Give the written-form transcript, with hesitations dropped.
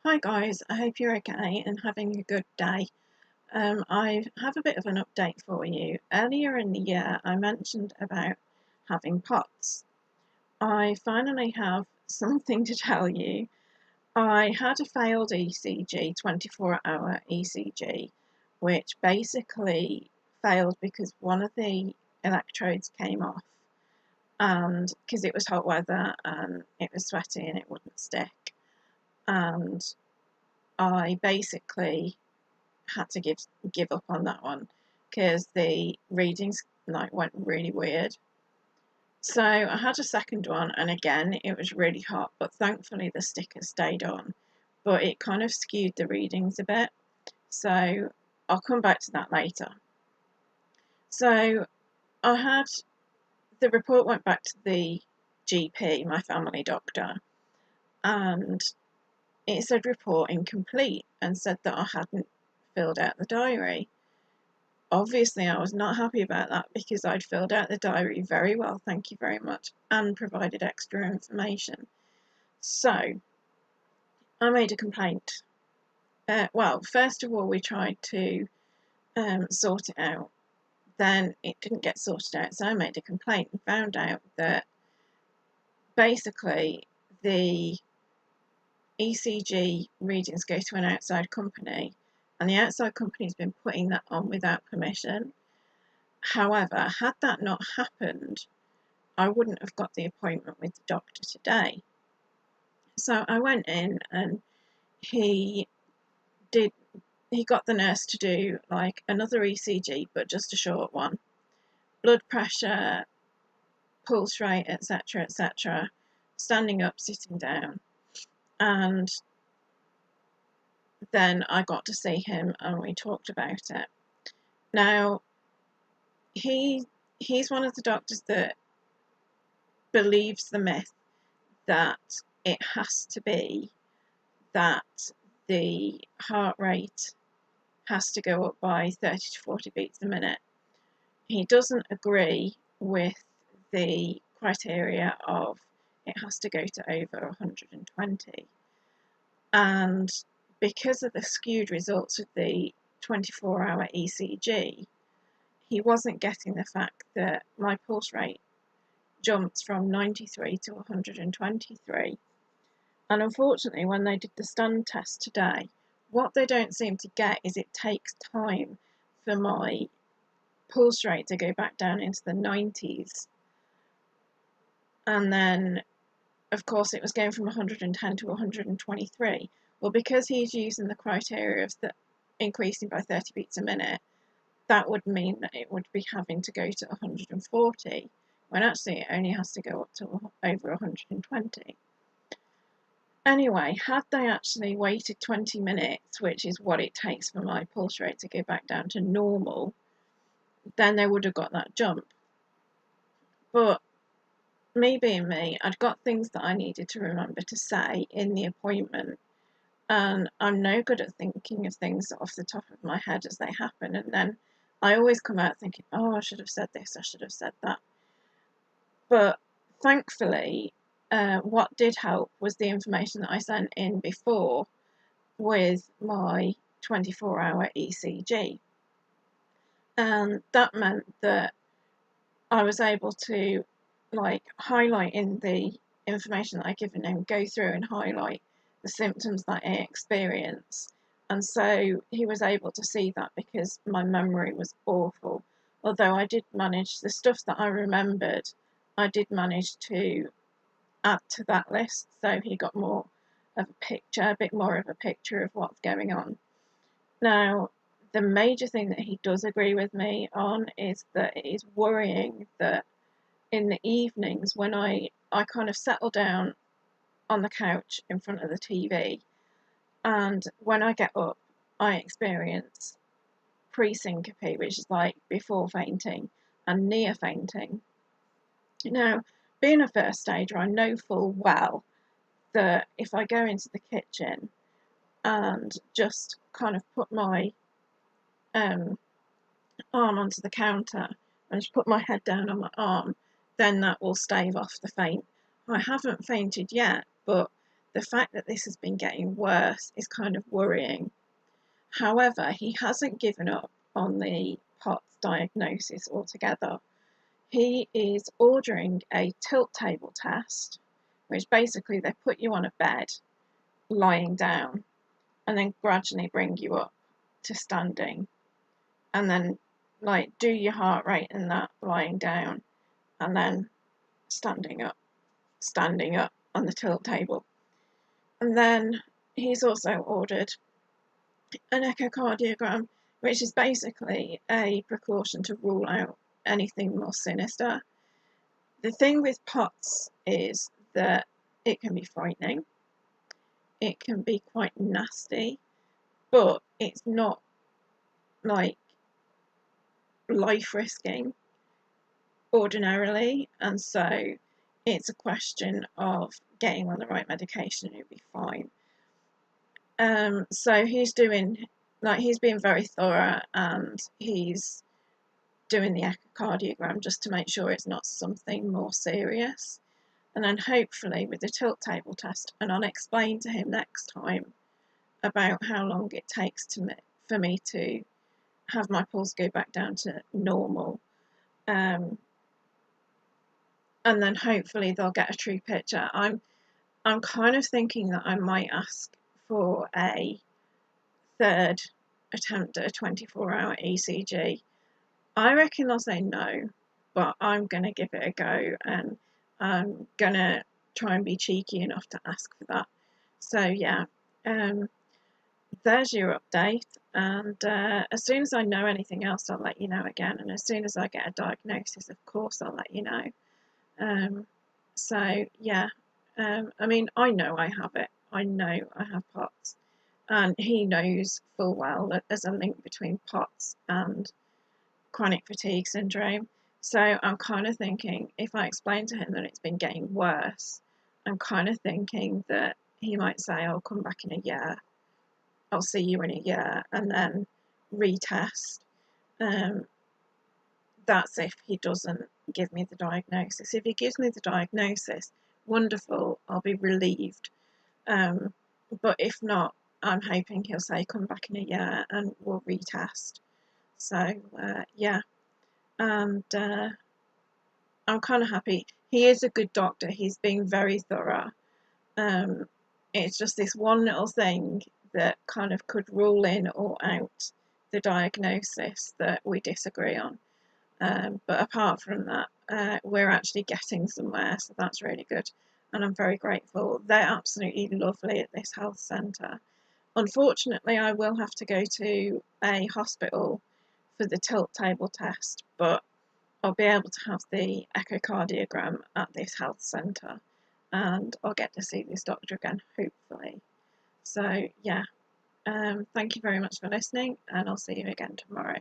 Hi guys, I hope you're okay and having a good day. I have a bit of an update for you. Earlier in the year, I mentioned about having POTS. I finally have something to tell you. I had a failed ECG, 24-hour ECG, which basically failed because one of the electrodes came off, and because it was hot weather and it was sweaty and it wouldn't stick. And I basically had to give up on that one because the readings went really weird. So I had a second one, and again it was really hot, but thankfully the sticker stayed on, but it kind of skewed the readings a bit, so I'll come back to that later. So I had the report went back to the GP, my family doctor, and it said report incomplete and said that I hadn't filled out the diary. Obviously, I was not happy about that because I'd filled out the diary very well, thank you very much, and provided extra information. So, I made a complaint. Well, first of all, we tried to sort it out. Then it didn't get sorted out, so I made a complaint and found out that basically the ECG readings go to an outside company, and the outside company's been putting that on without permission. However, had that not happened, I wouldn't have got the appointment with the doctor today. So I went in and he got the nurse to do like another ECG, but just a short one. Blood pressure, pulse rate, etc., etc., standing up, sitting down. And then I got to see him and we talked about it. Now, he's one of the doctors that believes the myth that it has to be that the heart rate has to go up by 30 to 40 beats a minute. He doesn't agree with the criteria of it has to go to over 120. And because of the skewed results of the 24-hour ECG, he wasn't getting the fact that my pulse rate jumped from 93 to 123. And unfortunately, when they did the stand test today, what they don't seem to get is it takes time for my pulse rate to go back down into the 90s. And then, of course, it was going from 110 to 123. Well, because he's using the criteria of increasing by 30 beats a minute, that would mean that it would be having to go to 140, when actually it only has to go up to over 120. Anyway, had they actually waited 20 minutes, which is what it takes for my pulse rate to go back down to normal, then they would have got that jump. But me being me, I'd got things that I needed to remember to say in the appointment, and I'm no good at thinking of things off the top of my head as they happen, and then I always come out thinking, oh, I should have said this, I should have said that. But thankfully, what did help was the information that I sent in before with my 24-hour ECG. And that meant that I was able to highlight in the information that I given him, go through and highlight the symptoms that I experienced. And so he was able to see that because my memory was awful. Although I did manage the stuff that I remembered, I did manage to add to that list. So he got more of a picture, a bit more of a picture of what's going on. Now, the major thing that he does agree with me on is that it is worrying that in the evenings when I kind of settle down on the couch in front of the TV, and when I get up, I experience pre-syncope, which is like before fainting, and near fainting. Now, being a first stager, I know full well that if I go into the kitchen and just kind of put my arm onto the counter and just put my head down on my arm, then that will stave off the faint. I haven't fainted yet, but the fact that this has been getting worse is kind of worrying. However, he hasn't given up on the POTS diagnosis altogether. He is ordering a tilt table test, which basically they put you on a bed lying down and then gradually bring you up to standing, and then like do your heart rate in that lying down and then standing up on the tilt table. And then he's also ordered an echocardiogram, which is basically a precaution to rule out anything more sinister. The thing with POTS is that it can be frightening, it can be quite nasty, but it's not like life risking ordinarily, and so it's a question of getting on the right medication and you'll be fine. So he's being very thorough, and he's doing the echocardiogram just to make sure it's not something more serious. And then hopefully with the tilt table test, and I'll explain to him next time about how long it takes for me to have my pulse go back down to normal. And then hopefully they'll get a true picture. I'm kind of thinking that I might ask for a third attempt at a 24-hour ECG. I reckon they'll say no, but I'm going to give it a go, and I'm going to try and be cheeky enough to ask for that. So yeah, there's your update, and as soon as I know anything else, I'll let you know again, and as soon as I get a diagnosis, of course, I'll let you know. So yeah, I mean, I know I have it. I know I have POTS, and he knows full well that there's a link between POTS and chronic fatigue syndrome. So I'm kind of thinking, if I explain to him that it's been getting worse, I'm kind of thinking that he might say, I'll come back in a year, I'll see you in a year, and then retest. That's if he doesn't give me the diagnosis. If he gives me the diagnosis, wonderful, I'll be relieved. But if not, I'm hoping he'll say come back in a year and we'll retest. So yeah, and I'm kind of happy. He is a good doctor. He's being very thorough. It's just this one little thing that kind of could rule in or out the diagnosis that we disagree on. But apart from that, we're actually getting somewhere, so that's really good. And I'm very grateful. They're absolutely lovely at this health centre. Unfortunately, I will have to go to a hospital for the tilt table test, but I'll be able to have the echocardiogram at this health centre, and I'll get to see this doctor again, hopefully. So yeah, thank you very much for listening, and I'll see you again tomorrow.